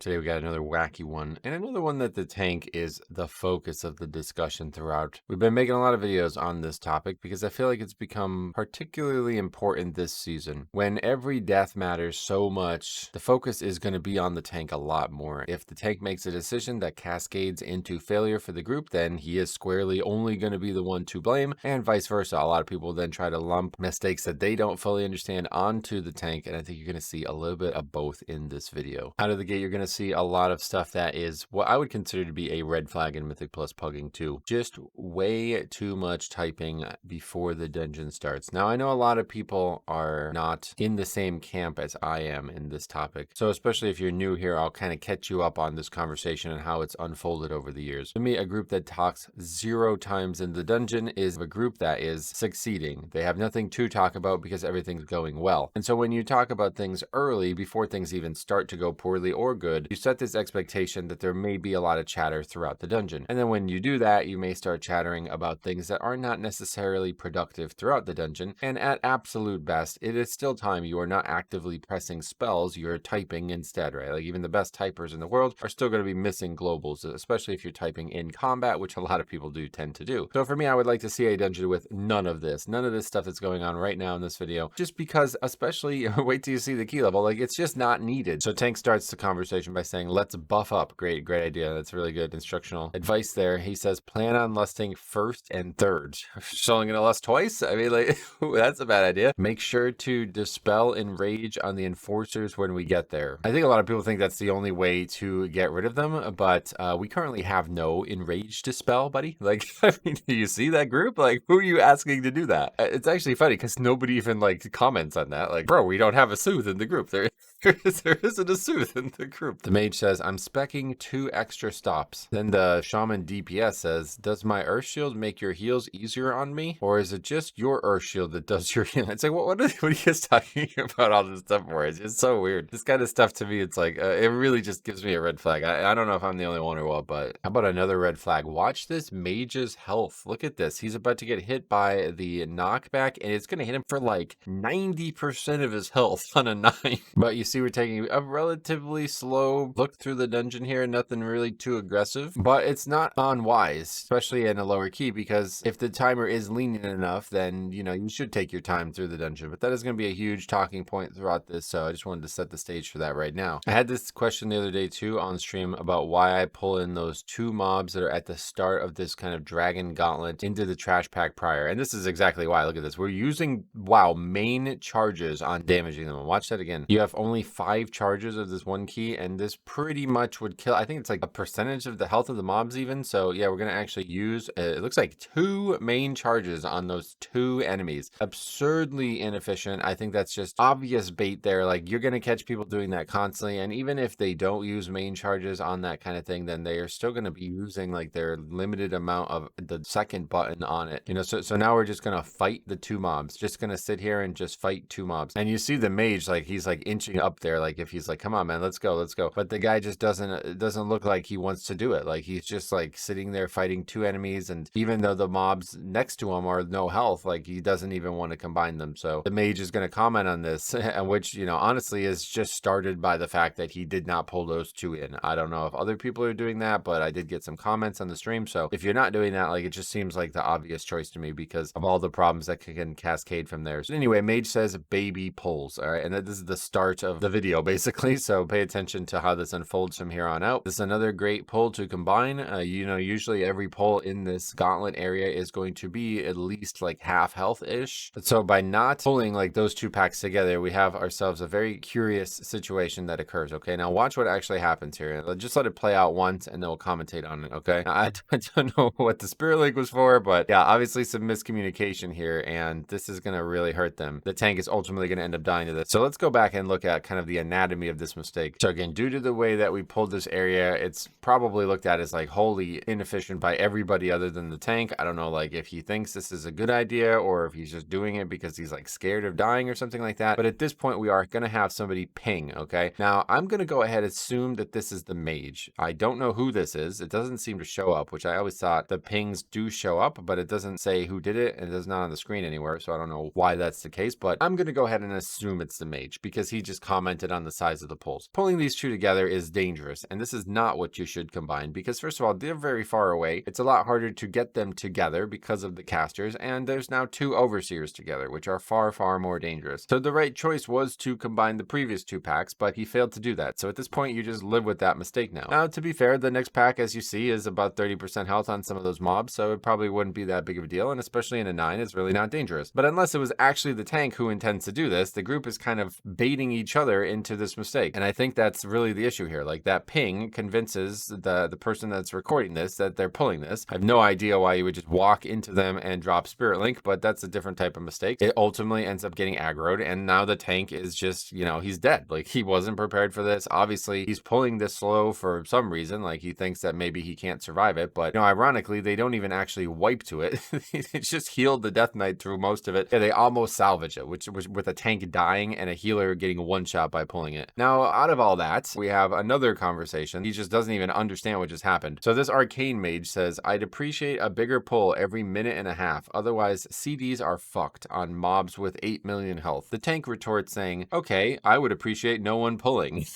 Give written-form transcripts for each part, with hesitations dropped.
Today we got another wacky one, and another one that the tank is the focus of the discussion throughout. We've been making a lot of videos on this topic because I feel like it's become particularly important this season. When every death matters so much, the focus is going to be on the tank a lot more. If the tank makes a decision that cascades into failure for the group, then he is squarely only going to be the one to blame, and vice versa. A lot of people then try to lump mistakes that they don't fully understand onto the tank, and I think you're going to see a little bit of both in this video. Out of the gate, you're going to see a lot of stuff that is what I would consider to be a red flag in Mythic Plus pugging too. Just way too much typing before the dungeon starts. Now, I know a lot of people are not in the same camp as I am in this topic. So especially if you're new here, I'll kind of catch you up on this conversation and how it's unfolded over the years. To me, a group that talks 0 times in the dungeon is a group that is succeeding. They have nothing to talk about because everything's going well. And so when you talk about things early, before things even start to go poorly or good, you set this expectation that there may be a lot of chatter throughout the dungeon. And then when you do that, you may start chattering about things that are not necessarily productive throughout the dungeon. And at absolute best, it is still time. You are not actively pressing spells, you're typing instead, right? Like even the best typers in the world are still going to be missing globals, especially if you're typing in combat, which a lot of people do tend to do. So for me, I would like to see a dungeon with none of this stuff that's going on right now in this video, just because, especially wait till you see the key level, like it's just not needed. So Tank starts the conversation by saying, let's buff up. Great idea. That's really good instructional advice there. He says, plan on lusting first and third. She's only gonna lust twice? I mean, like, that's a bad idea. Make sure to dispel enrage on the enforcers when we get there. I think a lot of people think that's the only way to get rid of them, but we currently have no enrage dispel, buddy. Like, I mean, do you see that group? Like, who are you asking to do that? It's actually funny because nobody even like comments on that. Like, bro, we don't have a soothe in the group. There isn't a soothe in the group. The mage says, I'm specking 2 extra stops. Then the shaman DPS says, does my earth shield make your heals easier on me? Or is it just your earth shield that does your healing? It's like, what are you guys talking about all this stuff for? It's just so weird. This kind of stuff to me, it's like, it really just gives me a red flag. I don't know if I'm the only one or what, but how about another red flag? Watch this mage's health. Look at this. He's about to get hit by the knockback, and it's going to hit him for like 90% of his health on a 9. But you see, we're taking a relatively slow look through the dungeon here, nothing really too aggressive, but it's not unwise, especially in a lower key, because if the timer is lenient enough, then, you know, you should take your time through the dungeon. But that is going to be a huge talking point throughout this, so I just wanted to set the stage for that right now. I had this question the other day too on stream about why I pull in those 2 mobs that are at the start of this kind of dragon gauntlet into the trash pack prior, and this is exactly why. Look at this. We're using, wow, main charges on damaging them. Watch that again. You have only 5 charges of this one key, and this pretty much would kill, I think it's like a percentage of the health of the mobs even. So yeah, we're gonna actually use it looks like 2 main charges on those 2 enemies. Absurdly inefficient. I think that's just obvious bait there. Like, you're gonna catch people doing that constantly, and even if they don't use main charges on that kind of thing, then they are still gonna be using like their limited amount of the second button on it, you know. So now we're just gonna fight the 2 mobs, just gonna sit here and just fight 2 mobs. And you see the mage, like he's like inching up there, like if he's like, come on man, let's go. But the guy just doesn't look like he wants to do it. Like, he's just like sitting there fighting 2 enemies, and even though the mobs next to him are no health, like he doesn't even want to combine them. So the mage is going to comment on this, and which, you know, honestly is just started by the fact that he did not pull those 2 in. I don't know if other people are doing that, but I did get some comments on the stream. So if you're not doing that, like, it just seems like the obvious choice to me because of all the problems that can cascade from there. So anyway, mage says baby pulls. All right, and this is the start of the video basically, so pay attention to how this unfolds from here on out. This is another great pull to combine. You know, usually every pull in this gauntlet area is going to be at least like half health ish. So by not pulling like those 2 packs together, we have ourselves a very curious situation that occurs. Okay, now watch what actually happens here. Just let it play out once and then we'll commentate on it. Okay, now, I don't know what the Spirit Link was for, but yeah, obviously some miscommunication here, and this is going to really hurt them. The tank is ultimately going to end up dying to this. So let's go back and look at kind of the anatomy of this mistake. So again, due to the way that we pulled this area, it's probably looked at as like wholly inefficient by everybody other than the tank. I don't know, like, if he thinks this is a good idea or if he's just doing it because he's like scared of dying or something like that. But at this point, we are going to have somebody ping. Okay, now I'm going to go ahead and assume that this is the mage. I don't know who this is. It doesn't seem to show up, which I always thought the pings do show up, but it doesn't say who did it, and it is not on the screen anywhere. So I don't know why that's the case, but I'm going to go ahead and assume it's the mage because he just commented on the size of the pulls. Pulling these two together is dangerous, and this is not what you should combine because, first of all, they're very far away. It's a lot harder to get them together because of the casters, and there's now two overseers together, which are far, far more dangerous. So the right choice was to combine the previous two packs, but he failed to do that. So at this point, you just live with that mistake now. Now, to be fair, the next pack, as you see, is about 30% health on some of those mobs, so it probably wouldn't be that big of a deal, and especially in a 9, it's really not dangerous. But unless it was actually the tank who intends to do this, the group is kind of baiting each other into this mistake. And I think that's really the issue here. Like, that ping convinces the person that's recording this that they're pulling this. I have no idea why you would just walk into them and drop Spirit Link, but that's a different type of mistake. It ultimately ends up getting aggroed, and now the tank is just, you know, he's dead. Like, he wasn't prepared for this. Obviously, he's pulling this slow for some reason. Like, he thinks that maybe he can't survive it, but, you know, ironically, they don't even actually wipe to it. It's just healed the Death Knight through most of it. Yeah, they almost salvage it, which was with a tank dying and a healer getting one shot by pulling it. Now, out of all that, we have another conversation. He just doesn't even understand what just happened. So this Arcane Mage says, I'd appreciate a bigger pull every minute and a half. Otherwise, CDs are fucked on mobs with 8 million health. The tank retorts saying, okay, I would appreciate no one pulling.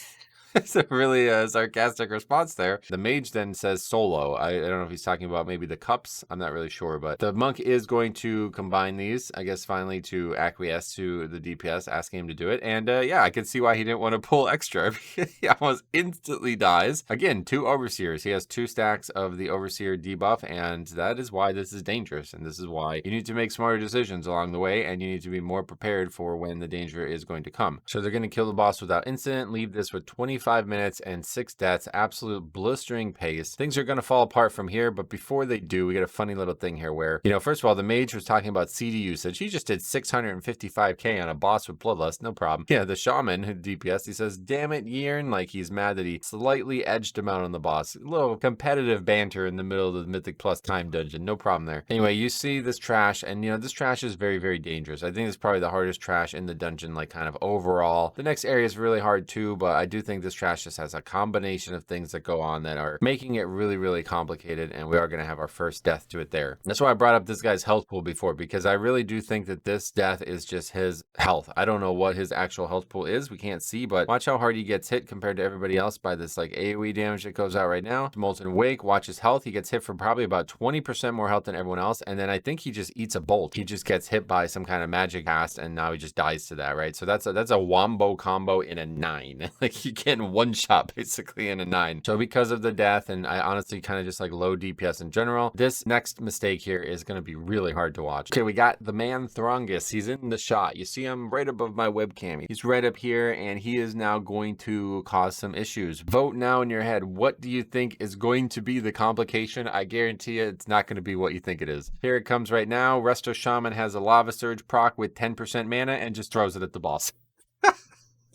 It's a really sarcastic response there. The mage then says solo. I don't know if he's talking about maybe the cups. I'm not really sure, but the monk is going to combine these, I guess, finally to acquiesce to the DPS, asking him to do it. And yeah, I can see why he didn't want to pull extra. He almost instantly dies. Again, 2 overseers. He has 2 stacks of the overseer debuff, and that is why this is dangerous. And this is why you need to make smarter decisions along the way, and you need to be more prepared for when the danger is going to come. So they're going to kill the boss without incident, leave this with 25 minutes and 6 deaths, absolute blistering pace. Things are going to fall apart from here, but before they do, we get a funny little thing here where, you know, first of all, the mage was talking about CD usage. He just did 655k on a boss with Bloodlust, no problem. Yeah, the shaman, who DPS, he says, damn it, Yearn, like he's mad that he slightly edged him out on the boss. A little competitive banter in the middle of the Mythic Plus time dungeon, no problem there. Anyway, you see this trash, and you know, this trash is very, very dangerous. I think it's probably the hardest trash in the dungeon, like kind of overall. The next area is really hard too, but I do think this trash just has a combination of things that go on that are making it really, really complicated, and we are going to have our first death to it there. That's why I brought up this guy's health pool before, because I really do think that this death is just his health. I don't know what his actual health pool is. We can't see, but watch how hard he gets hit compared to everybody else by this like AoE damage that goes out right now. Molten Wake, watch his health. He gets hit for probably about 20% more health than everyone else, and then I think he just eats a bolt. He just gets hit by some kind of magic cast, and now he just dies to that, right? So that's a wombo combo in a 9. Like, you get one shot basically in a 9. So because of the death, and I honestly kind of just like low DPS in general, this next mistake here is going to be really hard to watch. Okay, we got the man Throngus. He's in the shot. You see him right above my webcam. He's right up here, and he is now going to cause some issues. Vote now in your head. What do you think is going to be the complication? I guarantee you it's not going to be what you think it is. Here it comes right now. Resto Shaman has a Lava Surge proc with 10% mana and just throws it at the boss.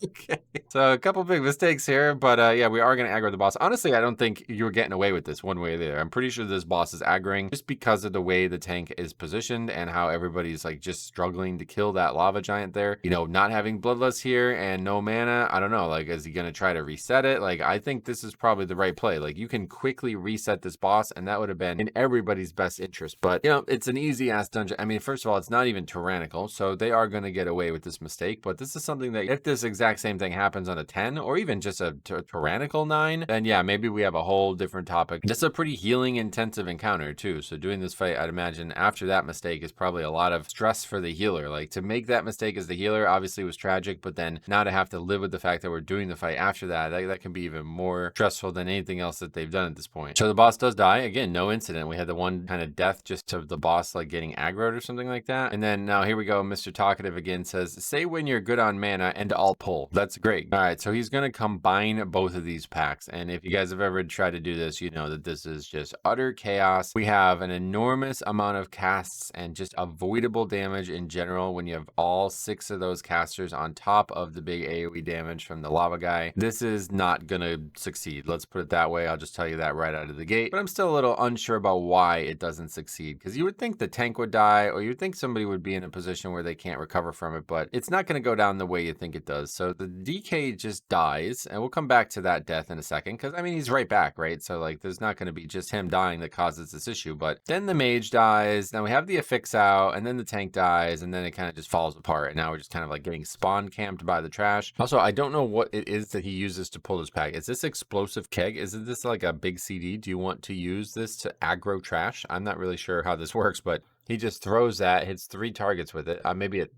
Okay, so a couple big mistakes here, but yeah, we are going to aggro the boss. Honestly, I don't think you're getting away with this one way or the other. I'm pretty sure this boss is aggroing just because of the way the tank is positioned and how everybody's like just struggling to kill that lava giant there. You know, not having Bloodlust here and no mana, I don't know, like, is he going to try to reset it? Like, I think this is probably the right play. Like, you can quickly reset this boss, and that would have been in everybody's best interest. But, you know, it's an easy-ass dungeon. I mean, first of all, it's not even tyrannical, so they are going to get away with this mistake, but this is something that if this exact same thing happens on a 10 or even just a tyrannical 9, then yeah, maybe we have a whole different topic. This is a pretty healing intensive encounter too, so doing this fight, I'd imagine after that mistake is probably a lot of stress for the healer. Like, to make that mistake as the healer obviously was tragic, but then now to have to live with the fact that we're doing the fight after that can be even more stressful than anything else that they've done at this point. So the boss does die. Again, no incident. We had the one kind of death just to the boss like getting aggroed or something like that. And then now here we go. Mr. Talkative again says, say when you're good on mana and alt pull. That's great. All right, so he's going to combine both of these packs. And if you guys have ever tried to do this, you know that this is just utter chaos. We have an enormous amount of casts and just avoidable damage in general when you have all 6 of those casters on top of the big AoE damage from the lava guy. This is not going to succeed. Let's put it that way. I'll just tell you that right out of the gate. But I'm still a little unsure about why it doesn't succeed, because you would think the tank would die, or you'd think somebody would be in a position where they can't recover from it, but it's not going to go down the way you think it does. So So the DK just dies, and we'll come back to that death in a second, because I mean, he's right back, right? So like, there's not going to be just him dying that causes this issue. But then the mage dies, now we have the affix out, and then the tank dies, and then it kind of just falls apart. And now we're just kind of like getting spawn camped by the trash. Also, I don't know what it is that he uses to pull this pack. Is this explosive keg? Is this like a big CD? Do you want to use this to aggro trash? I'm not really sure how this works, but he just throws that, hits 3 targets with it. Maybe it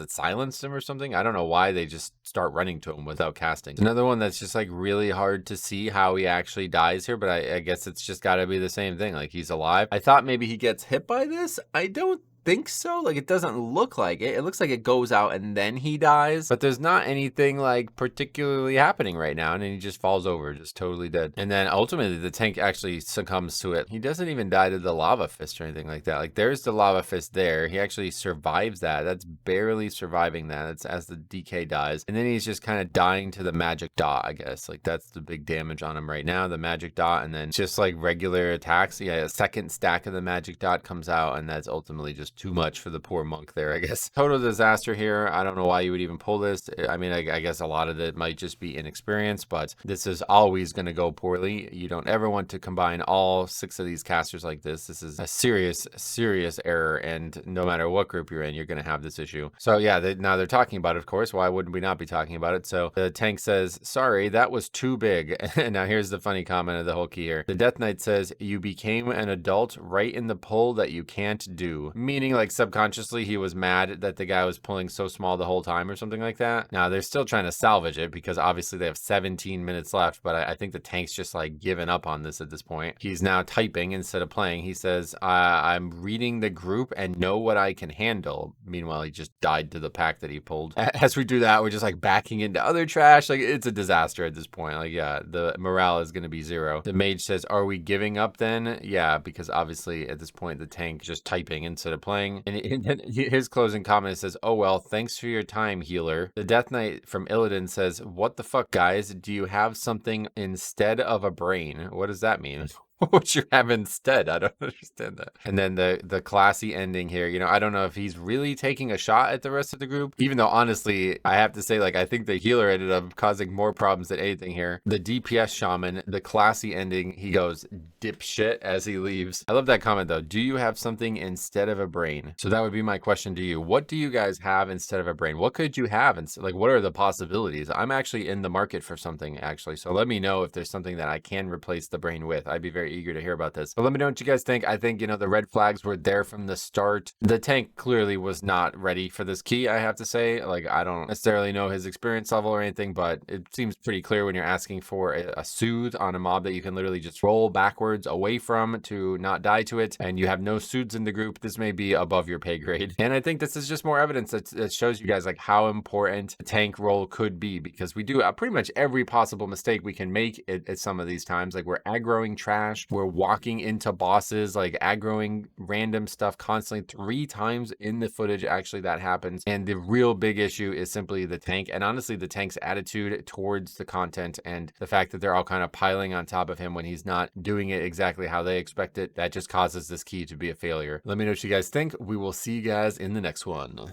silence him or something. I don't know why they just start running to him without casting. Another one that's just like really hard to see how he actually dies here, but I guess it's just got to be the same thing. Like, he's alive. I thought maybe he gets hit by this. I don't think so. Like, it doesn't look like it. It looks like it goes out and then he dies, but there's not anything like particularly happening right now, and then he just falls over, just totally dead. And then ultimately the tank actually succumbs to it. He doesn't even die to the lava fist or anything like that. Like, there's the lava fist there. He actually survives that. That's barely surviving that. It's as the DK dies, and then he's just kind of dying to the magic dot, I guess. Like, that's the big damage on him right now, the magic dot, and then just like regular attacks. Yeah, a second stack of the magic dot comes out, and that's ultimately just too much for the poor monk there, I guess. Total disaster here. I don't know why you would even pull this. I mean, I guess a lot of it might just be inexperience, but this is always going to go poorly. You don't ever want to combine all 6 of these casters like this. This is a serious error, and no matter what group you're in, you're going to have this issue. So yeah, now they're talking about it, of course. Why wouldn't we not be talking about it? So the tank says, sorry, that was too big. And now here's the funny comment of the whole key here. The Death Knight says, you became an adult right in the pull that you can't do. Meaning, like, subconsciously he was mad that the guy was pulling so small the whole time or something like that. Now they're still trying to salvage it because obviously they have 17 minutes left, but I think the tank's just like given up on this at this point. He's now typing instead of playing. He says, I'm reading the group and know what I can handle. Meanwhile, he just died to the pack that he pulled. As we do that, we're just like backing into other trash. Like, it's a disaster at this point. Like, yeah, the morale is going to be 0. The mage says, are we giving up then? Yeah, because obviously at this point the tank just typing instead of playing. And then his closing comment says, oh well, thanks for your time, healer. The Death Knight from Illidan says, what the fuck, guys? Do you have something instead of a brain? What does that mean? What you have instead? I don't understand that. And then the classy ending here, you know, I don't know if he's really taking a shot at the rest of the group, even though honestly, I have to say, like, I think the healer ended up causing more problems than anything here. The DPS shaman, the classy ending, he goes dipshit as he leaves. I love that comment though. Do you have something instead of a brain? So that would be my question to you. What do you guys have instead of a brain? What could you have? And like, what are the possibilities? I'm actually in the market for something, actually. So let me know if there's something that I can replace the brain with. I'd be very eager to hear about this. But let me know what you guys think. I think, you know, the red flags were there from the start. The tank clearly was not ready for this key, I have to say. Like, I don't necessarily know his experience level or anything, but it seems pretty clear when you're asking for a soothe on a mob that you can literally just roll backwards away from to not die to it, and you have no soothes in the group. This may be above your pay grade. And I think this is just more evidence that shows you guys like how important a tank role could be, because we do pretty much every possible mistake we can make at some of these times. Like, we're aggroing trash, we're walking into bosses, like aggroing random stuff constantly. 3 times in the footage actually that happens, and the real big issue is simply the tank, and honestly the tank's attitude towards the content, and the fact that they're all kind of piling on top of him when he's not doing it exactly how they expect it. That just causes this key to be a failure. Let me know what you guys think. We will see you guys in the next one.